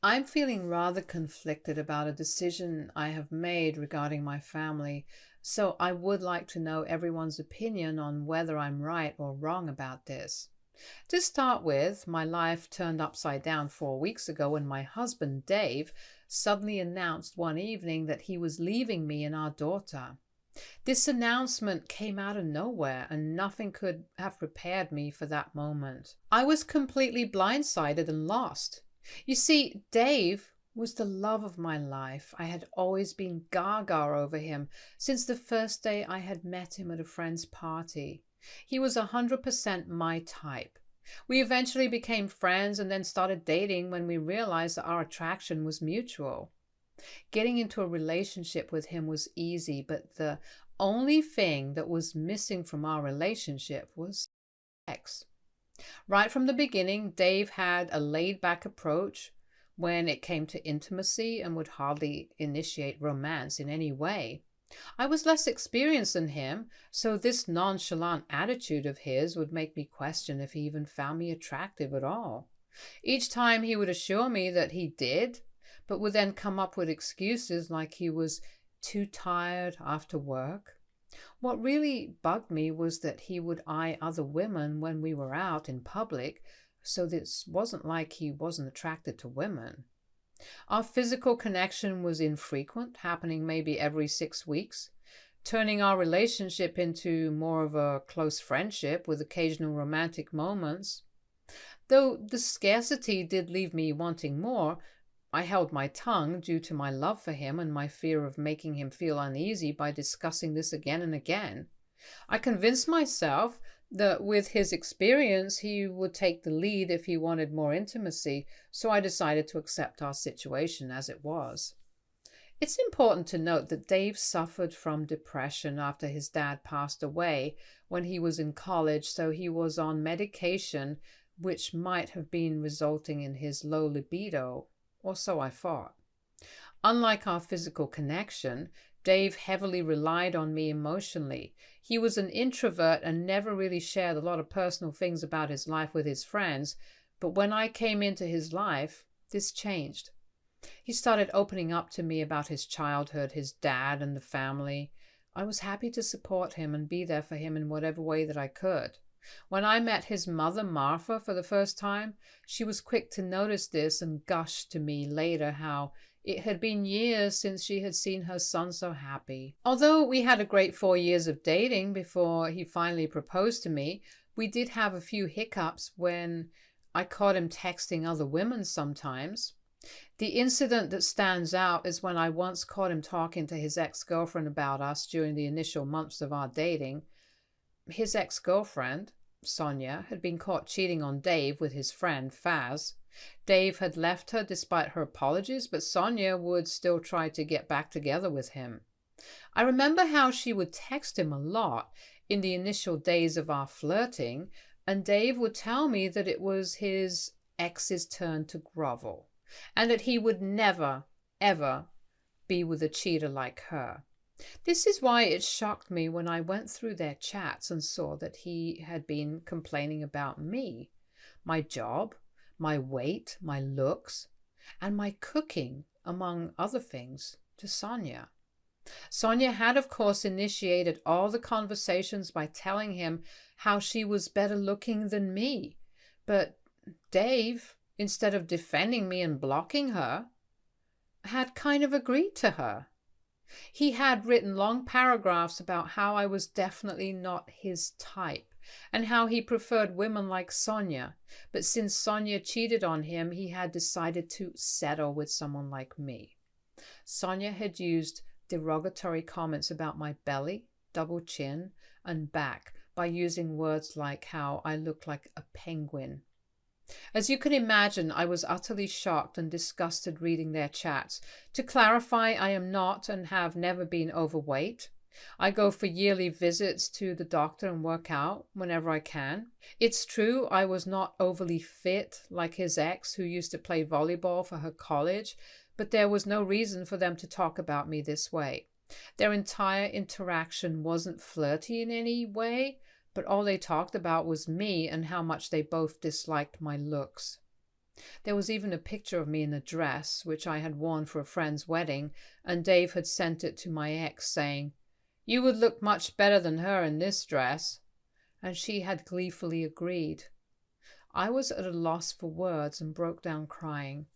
I'm feeling rather conflicted about a decision I have made regarding my family, so I would like to know everyone's opinion on whether I'm right or wrong about this. To start with, my life turned upside down 4 weeks ago when my husband, Dave, suddenly announced one evening that he was leaving me and our daughter. This announcement came out of nowhere, and nothing could have prepared me for that moment. I was completely blindsided and lost. You see, Dave was the love of my life. I had always been gaga over him since the first day I had met him at a friend's party. He was 100% my type. We eventually became friends and then started dating when we realized that our attraction was mutual. Getting into a relationship with him was easy, but the only thing that was missing from our relationship was sex. Right from the beginning, Dave had a laid back approach when it came to intimacy and would hardly initiate romance in any way. I was less experienced than him, so this nonchalant attitude of his would make me question if he even found me attractive at all. Each time he would assure me that he did, but would then come up with excuses like he was too tired after work. What really bugged me was that he would eye other women when we were out in public, so this wasn't like he wasn't attracted to women. Our physical connection was infrequent, happening maybe every 6 weeks, turning our relationship into more of a close friendship with occasional romantic moments. Though the scarcity did leave me wanting more, I held my tongue due to my love for him and my fear of making him feel uneasy by discussing this again and again. I convinced myself that with his experience, he would take the lead if he wanted more intimacy, so I decided to accept our situation as it was. It's important to note that Dave suffered from depression after his dad passed away when he was in college, so he was on medication, which might have been resulting in his low libido, or so I thought. Unlike our physical connection, Dave heavily relied on me emotionally. He was an introvert and never really shared a lot of personal things about his life with his friends, but when I came into his life, this changed. He started opening up to me about his childhood, his dad, and the family. I was happy to support him and be there for him in whatever way that I could. When I met his mother, Martha, for the first time, she was quick to notice this and gushed to me later how it had been years since she had seen her son so happy. Although we had a great 4 years of dating before he finally proposed to me, we did have a few hiccups when I caught him texting other women sometimes. The incident that stands out is when I once caught him talking to his ex-girlfriend about us during the initial months of our dating. His ex-girlfriend, Sonia, had been caught cheating on Dave with his friend Faz. Dave had left her despite her apologies, but Sonia would still try to get back together with him. I remember how she would text him a lot in the initial days of our flirting, and Dave would tell me that it was his ex's turn to grovel, and that he would never, ever be with a cheater like her. This is why it shocked me when I went through their chats and saw that he had been complaining about me, my job, my weight, my looks, and my cooking, among other things, to Sonia. Sonia had, of course, initiated all the conversations by telling him how she was better looking than me, but Dave, instead of defending me and blocking her, had kind of agreed to her. He had written long paragraphs about how I was definitely not his type and how he preferred women like Sonia, but since Sonia cheated on him, he had decided to settle with someone like me. Sonia had used derogatory comments about my belly, double chin, and back by using words like how I looked like a penguin. As you can imagine, I was utterly shocked and disgusted reading their chats. To clarify, I am not and have never been overweight. I go for yearly visits to the doctor and work out whenever I can. It's true I was not overly fit like his ex, who used to play volleyball for her college, but there was no reason for them to talk about me this way. Their entire interaction wasn't flirty in any way, but all they talked about was me and how much they both disliked my looks. There was even a picture of me in a dress, which I had worn for a friend's wedding, and Dave had sent it to my ex, saying, "You would look much better than her in this dress." And she had gleefully agreed. I was at a loss for words and broke down crying.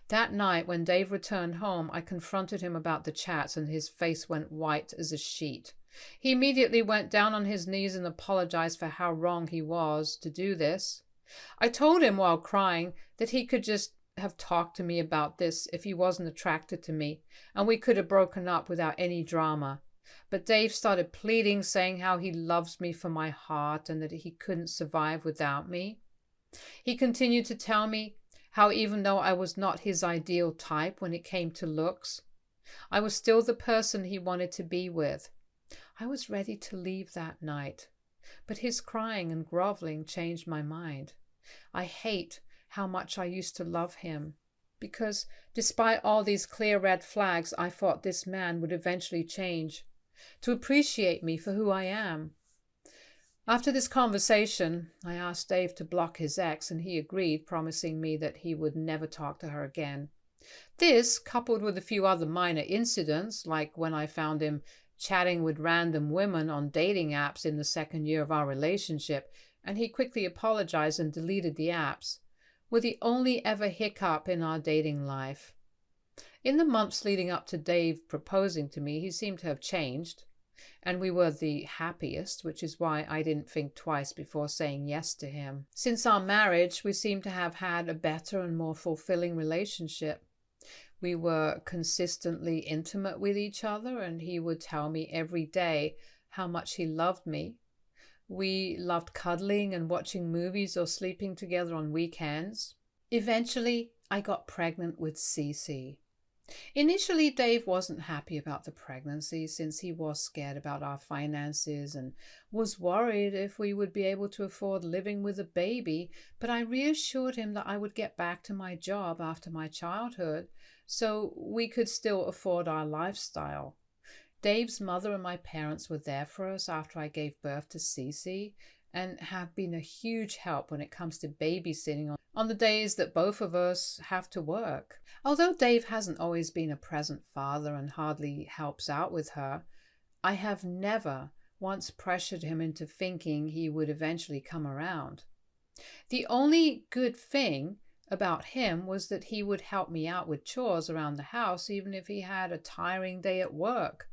That night, when Dave returned home, I confronted him about the chats, and his face went white as a sheet. He immediately went down on his knees and apologized for how wrong he was to do this. I told him while crying that he could just have talked to me about this if he wasn't attracted to me, and we could have broken up without any drama. But Dave started pleading, saying how he loves me for my heart and that he couldn't survive without me. He continued to tell me how even though I was not his ideal type when it came to looks, I was still the person he wanted to be with. I was ready to leave that night, but his crying and groveling changed my mind. I hate how much I used to love him, because despite all these clear red flags, I thought this man would eventually change, to appreciate me for who I am. After this conversation, I asked Dave to block his ex, and he agreed, promising me that he would never talk to her again. This, coupled with a few other minor incidents, like when I found him chatting with random women on dating apps in the second year of our relationship, and he quickly apologized and deleted the apps, were the only ever hiccup in our dating life. In the months leading up to Dave proposing to me, he seemed to have changed, and we were the happiest, which is why I didn't think twice before saying yes to him. Since our marriage, we seem to have had a better and more fulfilling relationship. We were consistently intimate with each other, and he would tell me every day how much he loved me. We loved cuddling and watching movies or sleeping together on weekends. Eventually, I got pregnant with Cece. Initially, Dave wasn't happy about the pregnancy since he was scared about our finances and was worried if we would be able to afford living with a baby, but I reassured him that I would get back to my job after my childhood so we could still afford our lifestyle. Dave's mother and my parents were there for us after I gave birth to Cece and have been a huge help when it comes to babysitting on the days that both of us have to work. Although Dave hasn't always been a present father and hardly helps out with her, I have never once pressured him into thinking he would eventually come around. The only good thing about him was that he would help me out with chores around the house even if he had a tiring day at work,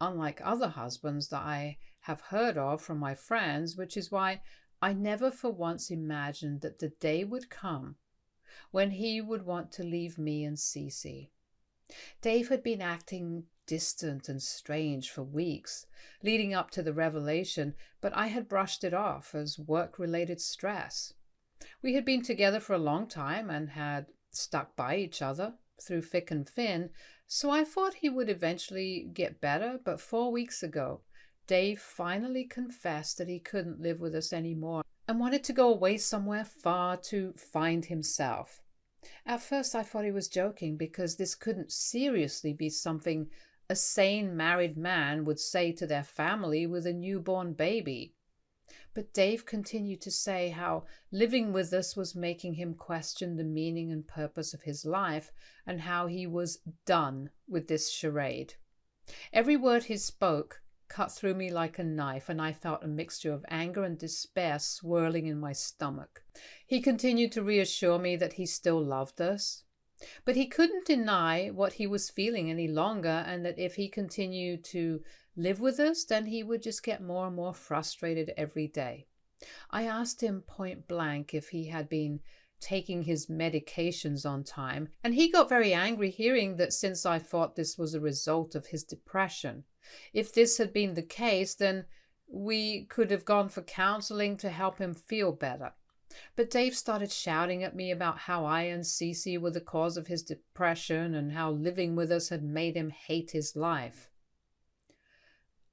unlike other husbands that I have heard of from my friends, which is why I never for once imagined that the day would come when he would want to leave me and Cece. Dave had been acting distant and strange for weeks, leading up to the revelation, but I had brushed it off as work-related stress. We had been together for a long time and had stuck by each other through thick and thin, so I thought he would eventually get better, but 4 weeks ago, Dave finally confessed that he couldn't live with us anymore and wanted to go away somewhere far to find himself. At first I thought he was joking because this couldn't seriously be something a sane married man would say to their family with a newborn baby. But Dave continued to say how living with us was making him question the meaning and purpose of his life and how he was done with this charade. Every word he spoke cut through me like a knife, and I felt a mixture of anger and despair swirling in my stomach. He continued to reassure me that he still loved us, but he couldn't deny what he was feeling any longer, and that if he continued to live with us, then he would just get more and more frustrated every day. I asked him point blank if he had been taking his medications on time, and he got very angry hearing that since I thought this was a result of his depression. If this had been the case, then we could have gone for counseling to help him feel better. But Dave started shouting at me about how I and Cece were the cause of his depression and how living with us had made him hate his life.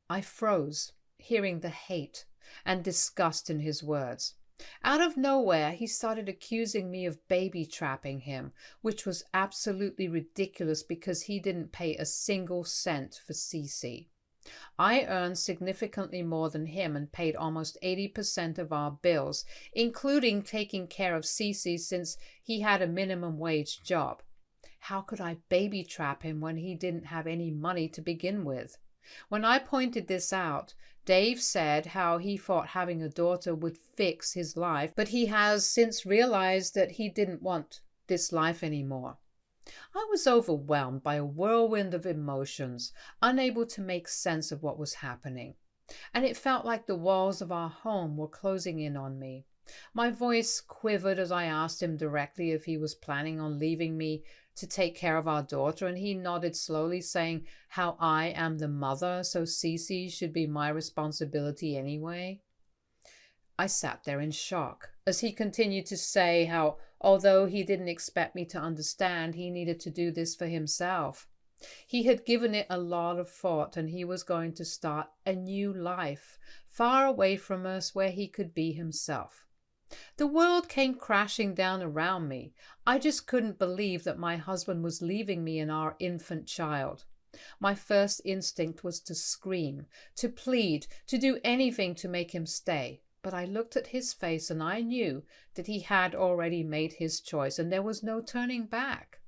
I froze, hearing the hate and disgust in his words. Out of nowhere, he started accusing me of baby trapping him, which was absolutely ridiculous because he didn't pay a single cent for Cece. I earned significantly more than him and paid almost 80% of our bills, including taking care of Cece since he had a minimum wage job. How could I baby trap him when he didn't have any money to begin with? When I pointed this out, Dave said how he thought having a daughter would fix his life, but he has since realized that he didn't want this life anymore. I was overwhelmed by a whirlwind of emotions, unable to make sense of what was happening, and it felt like the walls of our home were closing in on me. My voice quivered as I asked him directly if he was planning on leaving me to take care of our daughter, and he nodded slowly, saying how I am the mother, so Cece should be my responsibility anyway. I sat there in shock as he continued to say how, although he didn't expect me to understand, he needed to do this for himself. He had given it a lot of thought and he was going to start a new life, far away from us where he could be himself. The world came crashing down around me. I just couldn't believe that my husband was leaving me and our infant child. My first instinct was to scream, to plead, to do anything to make him stay. But I looked at his face and I knew that he had already made his choice and there was no turning back.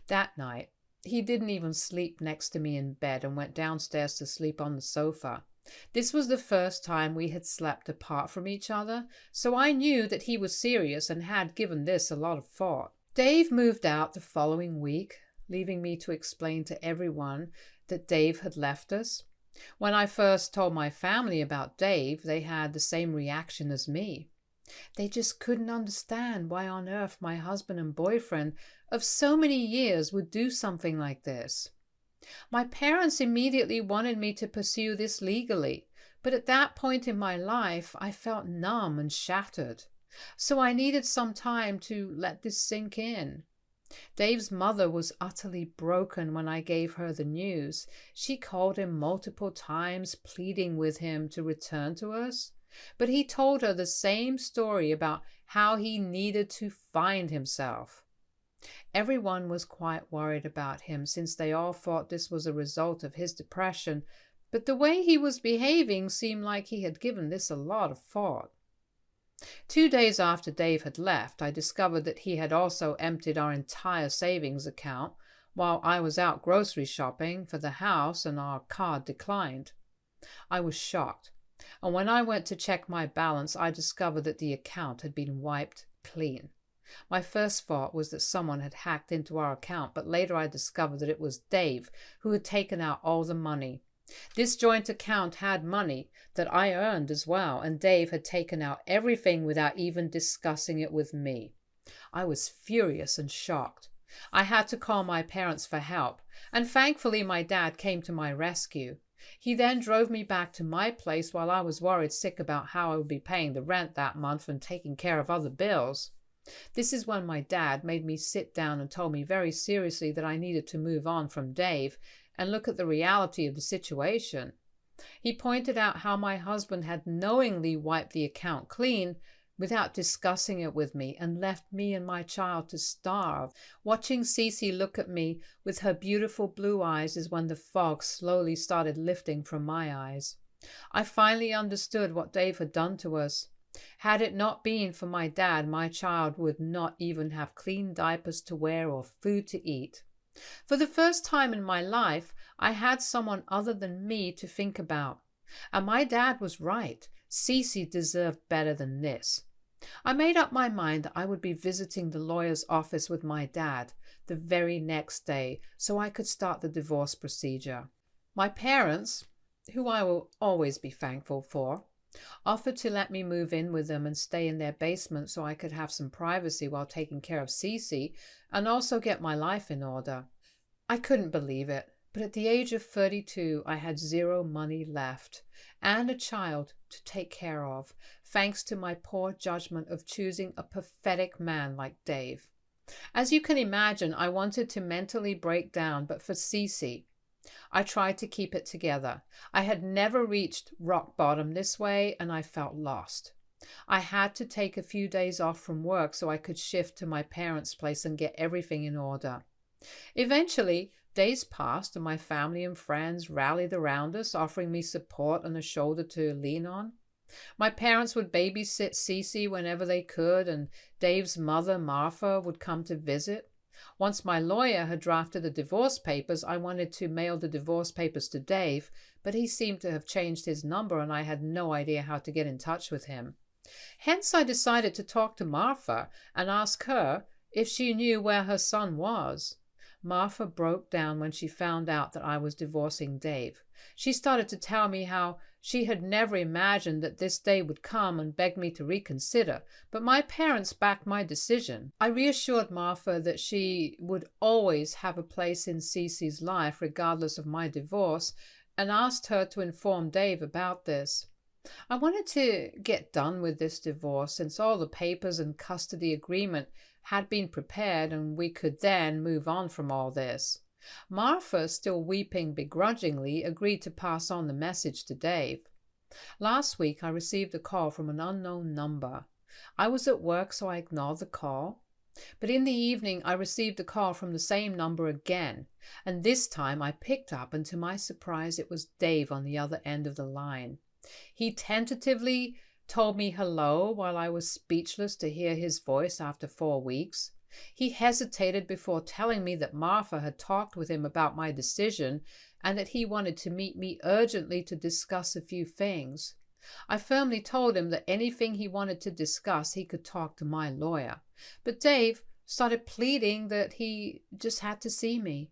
That night, he didn't even sleep next to me in bed and went downstairs to sleep on the sofa. This was the first time we had slept apart from each other, so I knew that he was serious and had given this a lot of thought. Dave moved out the following week, leaving me to explain to everyone that Dave had left us. When I first told my family about Dave, they had the same reaction as me. They just couldn't understand why on earth my husband and boyfriend of so many years would do something like this. My parents immediately wanted me to pursue this legally, but at that point in my life, I felt numb and shattered. So I needed some time to let this sink in. Dave's mother was utterly broken when I gave her the news. She called him multiple times, pleading with him to return to us. But he told her the same story about how he needed to find himself. Everyone was quite worried about him since they all thought this was a result of his depression, but the way he was behaving seemed like he had given this a lot of thought. 2 days after Dave had left, I discovered that he had also emptied our entire savings account while I was out grocery shopping for the house and our card declined. I was shocked, and when I went to check my balance, I discovered that the account had been wiped clean. My first thought was that someone had hacked into our account, but later I discovered that it was Dave who had taken out all the money. This joint account had money that I earned as well, and Dave had taken out everything without even discussing it with me. I was furious and shocked. I had to call my parents for help, and thankfully my dad came to my rescue. He then drove me back to my place while I was worried sick about how I would be paying the rent that month and taking care of other bills. This is when my dad made me sit down and told me very seriously that I needed to move on from Dave and look at the reality of the situation. He pointed out how my husband had knowingly wiped the account clean without discussing it with me and left me and my child to starve. Watching Cece look at me with her beautiful blue eyes is when the fog slowly started lifting from my eyes. I finally understood what Dave had done to us. Had it not been for my dad, my child would not even have clean diapers to wear or food to eat. For the first time in my life, I had someone other than me to think about. And my dad was right. Cece deserved better than this. I made up my mind that I would be visiting the lawyer's office with my dad the very next day so I could start the divorce procedure. My parents, who I will always be thankful for, offered to let me move in with them and stay in their basement so I could have some privacy while taking care of Cece and also get my life in order. I couldn't believe it, but at the age of 32, I had zero money left and a child to take care of, thanks to my poor judgment of choosing a pathetic man like Dave. As you can imagine, I wanted to mentally break down, but for Cece, I tried to keep it together. I had never reached rock bottom this way, and I felt lost. I had to take a few days off from work so I could shift to my parents' place and get everything in order. Eventually, Days passed and my family and friends rallied around us, offering me support and a shoulder to lean on. My parents would babysit Cece whenever they could, and Dave's mother, Martha, would come to visit. Once my lawyer had drafted the divorce papers, I wanted to mail the divorce papers to Dave, but he seemed to have changed his number and I had no idea how to get in touch with him. Hence, I decided to talk to Martha and ask her if she knew where her son was. Martha broke down when she found out that I was divorcing Dave. She started to tell me how she had never imagined that this day would come and begged me to reconsider, but my parents backed my decision. I reassured Martha that she would always have a place in Cece's life regardless of my divorce and asked her to inform Dave about this. I wanted to get done with this divorce since all the papers and custody agreement had been prepared and we could then move on from all this. Martha, still weeping begrudgingly, agreed to pass on the message to Dave. Last week I received a call from an unknown number. I was at work, so I ignored the call. But in the evening I received a call from the same number again, and this time I picked up, and to my surprise it was Dave on the other end of the line. He tentatively told me hello while I was speechless to hear his voice after 4 weeks. He hesitated before telling me that Martha had talked with him about my decision and that he wanted to meet me urgently to discuss a few things. I firmly told him that anything he wanted to discuss he could talk to my lawyer, but Dave started pleading that he just had to see me.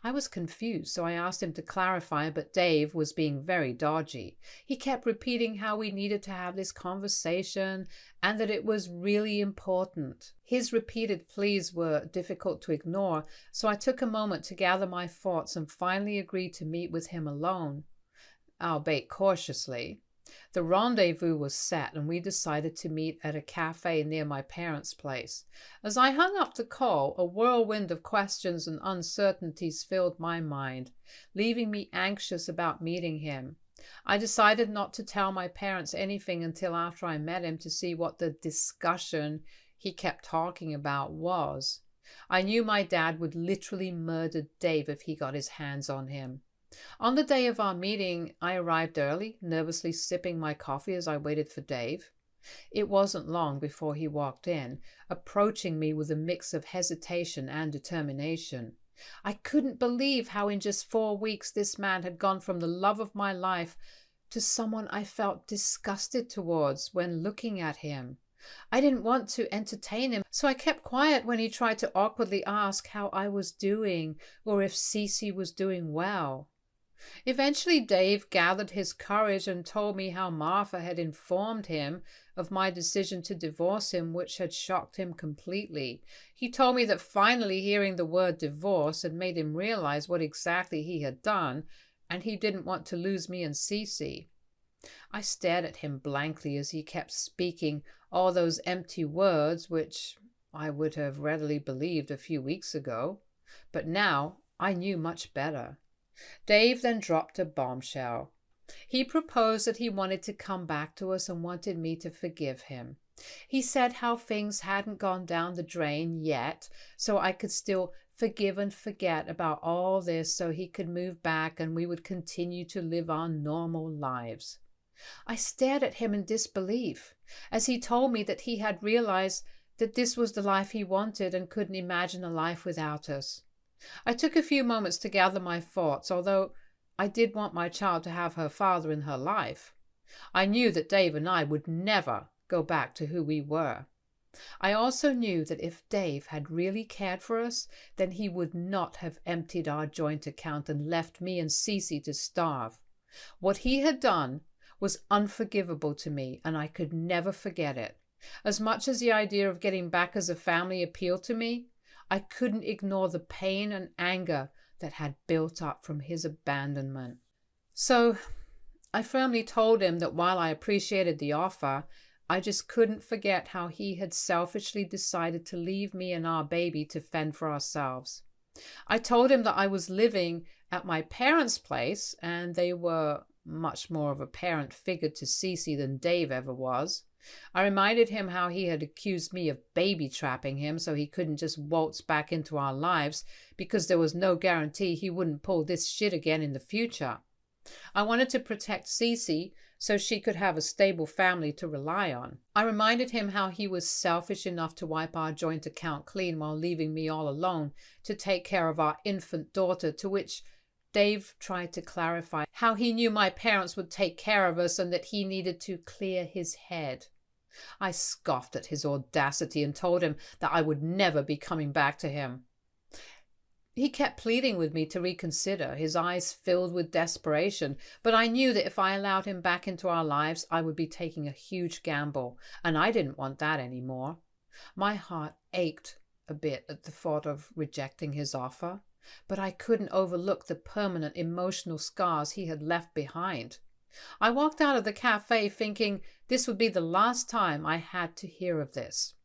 I was confused, so I asked him to clarify, but Dave was being very dodgy. He kept repeating how we needed to have this conversation and that it was really important. His repeated pleas were difficult to ignore, so I took a moment to gather my thoughts and finally agreed to meet with him alone, albeit cautiously. The rendezvous was set and we decided to meet at a cafe near my parents' place. As I hung up the call, a whirlwind of questions and uncertainties filled my mind, leaving me anxious about meeting him. I decided not to tell my parents anything until after I met him to see what the discussion he kept talking about was. I knew my dad would literally murder Dave if he got his hands on him. On the day of our meeting, I arrived early, nervously sipping my coffee as I waited for Dave. It wasn't long before he walked in, approaching me with a mix of hesitation and determination. I couldn't believe how in just 4 weeks this man had gone from the love of my life to someone I felt disgusted towards when looking at him. I didn't want to entertain him, so I kept quiet when he tried to awkwardly ask how I was doing or if Cece was doing well. Eventually Dave gathered his courage and told me how Martha had informed him of my decision to divorce him, which had shocked him completely. He told me that finally hearing the word divorce had made him realize what exactly he had done, and he didn't want to lose me and Cece. I stared at him blankly as he kept speaking all those empty words which I would have readily believed a few weeks ago, but now I knew much better. Dave then dropped a bombshell. He proposed that he wanted to come back to us and wanted me to forgive him. He said how things hadn't gone down the drain yet, so I could still forgive and forget about all this so he could move back and we would continue to live our normal lives. I stared at him in disbelief as he told me that he had realized that this was the life he wanted and couldn't imagine a life without us. I took a few moments to gather my thoughts, although I did want my child to have her father in her life. I knew that Dave and I would never go back to who we were. I also knew that if Dave had really cared for us, then he would not have emptied our joint account and left me and Cece to starve. What he had done was unforgivable to me, and I could never forget it. As much as the idea of getting back as a family appealed to me, I couldn't ignore the pain and anger that had built up from his abandonment. So I firmly told him that while I appreciated the offer, I just couldn't forget how he had selfishly decided to leave me and our baby to fend for ourselves. I told him that I was living at my parents' place, and they were much more of a parent figure to Cece than Dave ever was. I reminded him how he had accused me of baby trapping him so he couldn't just waltz back into our lives because there was no guarantee he wouldn't pull this shit again in the future. I wanted to protect Cece so she could have a stable family to rely on. I reminded him how he was selfish enough to wipe our joint account clean while leaving me all alone to take care of our infant daughter, to which Dave tried to clarify how he knew my parents would take care of us and that he needed to clear his head. I scoffed at his audacity and told him that I would never be coming back to him. He kept pleading with me to reconsider, his eyes filled with desperation, but I knew that if I allowed him back into our lives, I would be taking a huge gamble, and I didn't want that anymore. My heart ached a bit at the thought of rejecting his offer, but I couldn't overlook the permanent emotional scars he had left behind. I walked out of the cafe thinking this would be the last time I had to hear of this.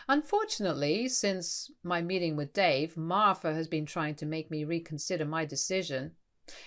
Unfortunately, since my meeting with Dave, Martha has been trying to make me reconsider my decision.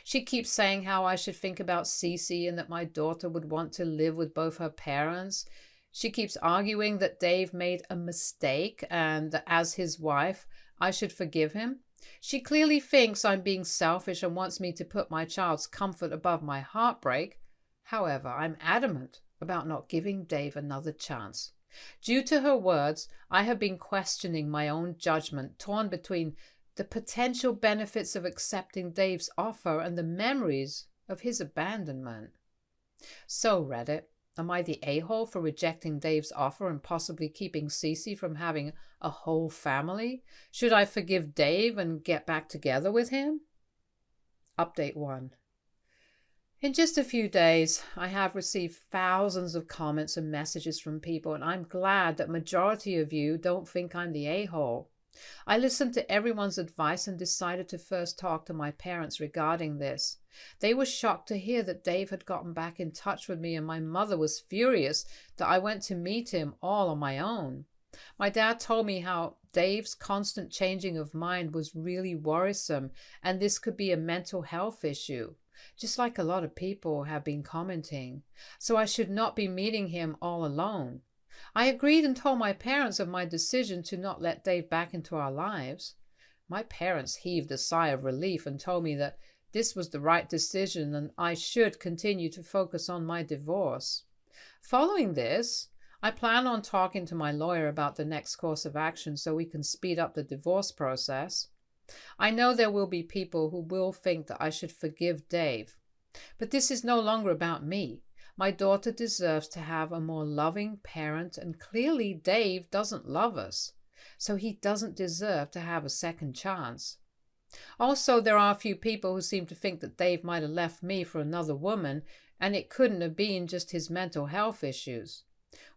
She keeps saying how I should think about Cece and that my daughter would want to live with both her parents. She keeps arguing that Dave made a mistake and that as his wife, I should forgive him. She clearly thinks I'm being selfish and wants me to put my child's comfort above my heartbreak. However, I'm adamant about not giving Dave another chance. Due to her words, I have been questioning my own judgment, torn between the potential benefits of accepting Dave's offer and the memories of his abandonment. So, Reddit, am I the a-hole for rejecting Dave's offer and possibly keeping Cece from having a whole family? Should I forgive Dave and get back together with him? Update 1. In just a few days, I have received thousands of comments and messages from people, and I'm glad that majority of you don't think I'm the a-hole. I listened to everyone's advice and decided to first talk to my parents regarding this. They were shocked to hear that Dave had gotten back in touch with me, and my mother was furious that I went to meet him all on my own. My dad told me how Dave's constant changing of mind was really worrisome, and this could be a mental health issue, just like a lot of people have been commenting. So I should not be meeting him all alone. I agreed and told my parents of my decision to not let Dave back into our lives. My parents heaved a sigh of relief and told me that this was the right decision and I should continue to focus on my divorce. Following this, I plan on talking to my lawyer about the next course of action so we can speed up the divorce process. I know there will be people who will think that I should forgive Dave, but this is no longer about me. My daughter deserves to have a more loving parent, and clearly Dave doesn't love us, so he doesn't deserve to have a second chance. Also, there are a few people who seem to think that Dave might have left me for another woman, and it couldn't have been just his mental health issues.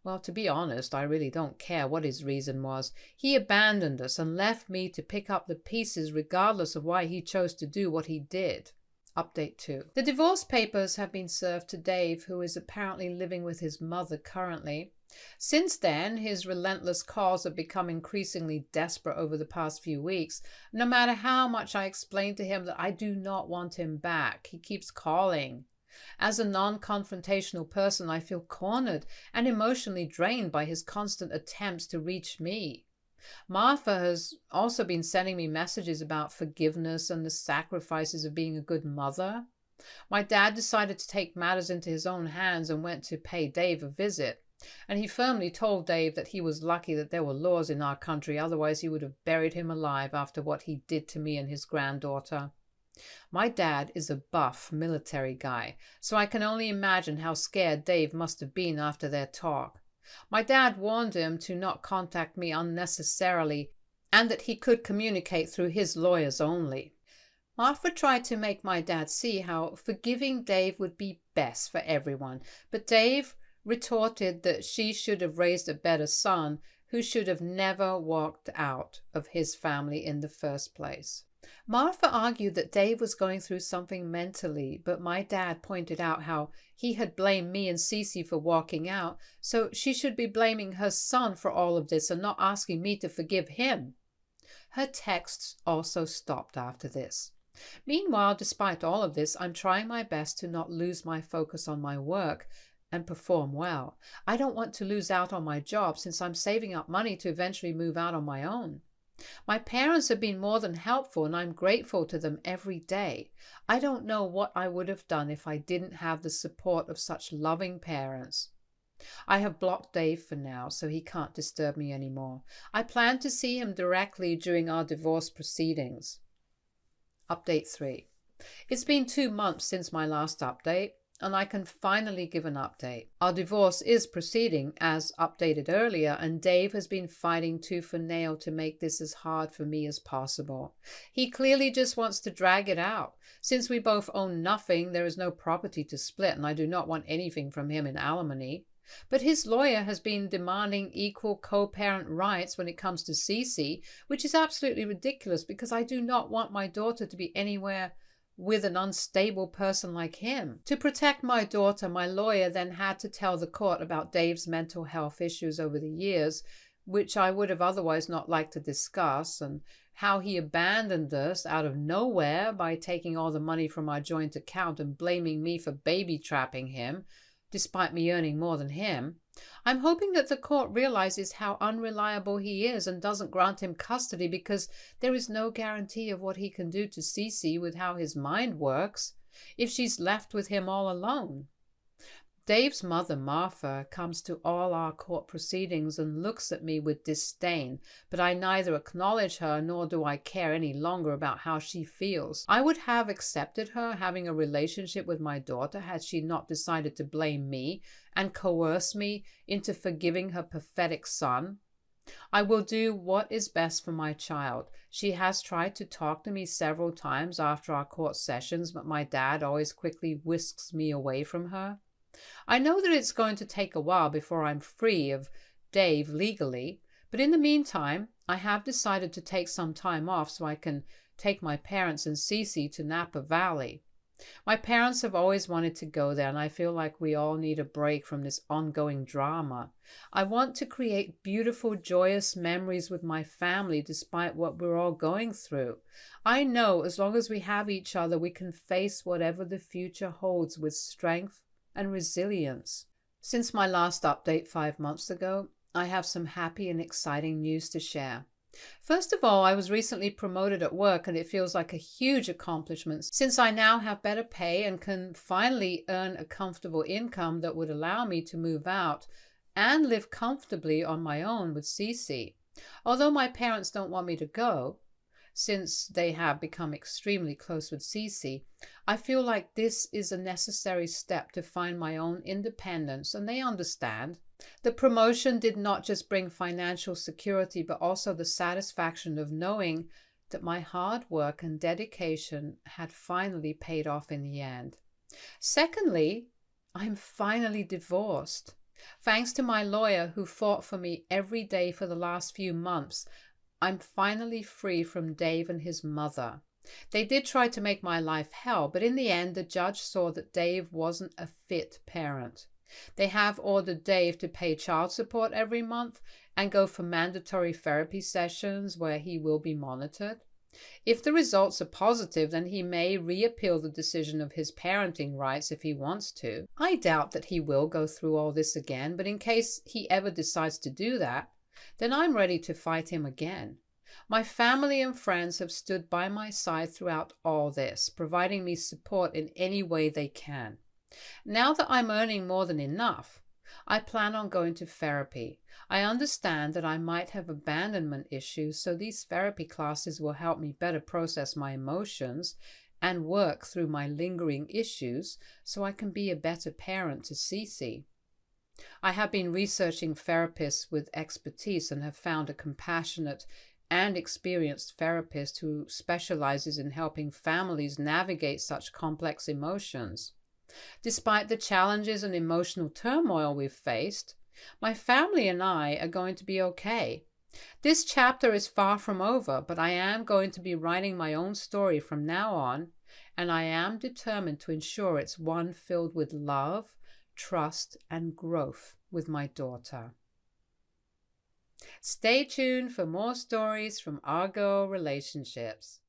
Well, to be honest, I really don't care what his reason was. He abandoned us and left me to pick up the pieces regardless of why he chose to do what he did. Update 2. The divorce papers have been served to Dave, who is apparently living with his mother currently. Since then, his relentless calls have become increasingly desperate over the past few weeks. No matter how much I explain to him that I do not want him back, he keeps calling. As a non-confrontational person, I feel cornered and emotionally drained by his constant attempts to reach me. Martha has also been sending me messages about forgiveness and the sacrifices of being a good mother. My dad decided to take matters into his own hands and went to pay Dave a visit. And he firmly told Dave that he was lucky that there were laws in our country, otherwise he would have buried him alive after what he did to me and his granddaughter. My dad is a buff military guy, so I can only imagine how scared Dave must have been after their talk. My dad warned him to not contact me unnecessarily and that he could communicate through his lawyers only. Martha tried to make my dad see how forgiving Dave would be best for everyone, but Dave retorted that she should have raised a better son who should have never walked out of his family in the first place. Martha argued that Dave was going through something mentally, but my dad pointed out how he had blamed me and Cece for walking out, so she should be blaming her son for all of this and not asking me to forgive him. Her texts also stopped after this. Meanwhile, despite all of this, I'm trying my best to not lose my focus on my work, and perform well. I don't want to lose out on my job since I'm saving up money to eventually move out on my own. My parents have been more than helpful and I'm grateful to them every day. I don't know what I would have done if I didn't have the support of such loving parents. I have blocked Dave for now, so he can't disturb me anymore. I plan to see him directly during our divorce proceedings. Update 3. It's been 2 months since my last update, and I can finally give an update. Our divorce is proceeding, as updated earlier, and Dave has been fighting tooth and nail to make this as hard for me as possible. He clearly just wants to drag it out. Since we both own nothing, there is no property to split, and I do not want anything from him in alimony. But his lawyer has been demanding equal co-parent rights when it comes to Cece, which is absolutely ridiculous because I do not want my daughter to be anywhere with an unstable person like him. To protect my daughter, my lawyer then had to tell the court about Dave's mental health issues over the years, which I would have otherwise not liked to discuss, and how he abandoned us out of nowhere by taking all the money from our joint account and blaming me for baby trapping him, despite me earning more than him. I'm hoping that the court realizes how unreliable he is and doesn't grant him custody because there is no guarantee of what he can do to Cece with how his mind works if she's left with him all alone. Dave's mother, Martha, comes to all our court proceedings and looks at me with disdain, but I neither acknowledge her nor do I care any longer about how she feels. I would have accepted her having a relationship with my daughter had she not decided to blame me and coerce me into forgiving her pathetic son. I will do what is best for my child. She has tried to talk to me several times after our court sessions, but my dad always quickly whisks me away from her. I know that it's going to take a while before I'm free of Dave legally, but in the meantime, I have decided to take some time off so I can take my parents and Cece to Napa Valley. My parents have always wanted to go there, and I feel like we all need a break from this ongoing drama. I want to create beautiful, joyous memories with my family despite what we're all going through. I know as long as we have each other, we can face whatever the future holds with strength and resilience. Since my last update 5 months ago, I have some happy and exciting news to share. First of all, I was recently promoted at work and it feels like a huge accomplishment since I now have better pay and can finally earn a comfortable income that would allow me to move out and live comfortably on my own with Cece. Although my parents don't want me to go, since they have become extremely close with Cece, I feel like this is a necessary step to find my own independence, and they understand. The promotion did not just bring financial security, but also the satisfaction of knowing that my hard work and dedication had finally paid off in the end. Secondly, I'm finally divorced. Thanks to my lawyer who fought for me every day for the last few months, I'm finally free from Dave and his mother. They did try to make my life hell, but in the end, the judge saw that Dave wasn't a fit parent. They have ordered Dave to pay child support every month and go for mandatory therapy sessions where he will be monitored. If the results are positive, then he may reappeal the decision of his parenting rights if he wants to. I doubt that he will go through all this again, but in case he ever decides to do that, then I'm ready to fight him again. My family and friends have stood by my side throughout all this, providing me support in any way they can. Now that I'm earning more than enough, I plan on going to therapy. I understand that I might have abandonment issues, so these therapy classes will help me better process my emotions and work through my lingering issues so I can be a better parent to Cece. I have been researching therapists with expertise and have found a compassionate and experienced therapist who specializes in helping families navigate such complex emotions. Despite the challenges and emotional turmoil we've faced, my family and I are going to be okay. This chapter is far from over, but I am going to be writing my own story from now on, and I am determined to ensure it's one filled with love, trust, and growth with my daughter. Stay tuned for more stories from Our Girl Relationships.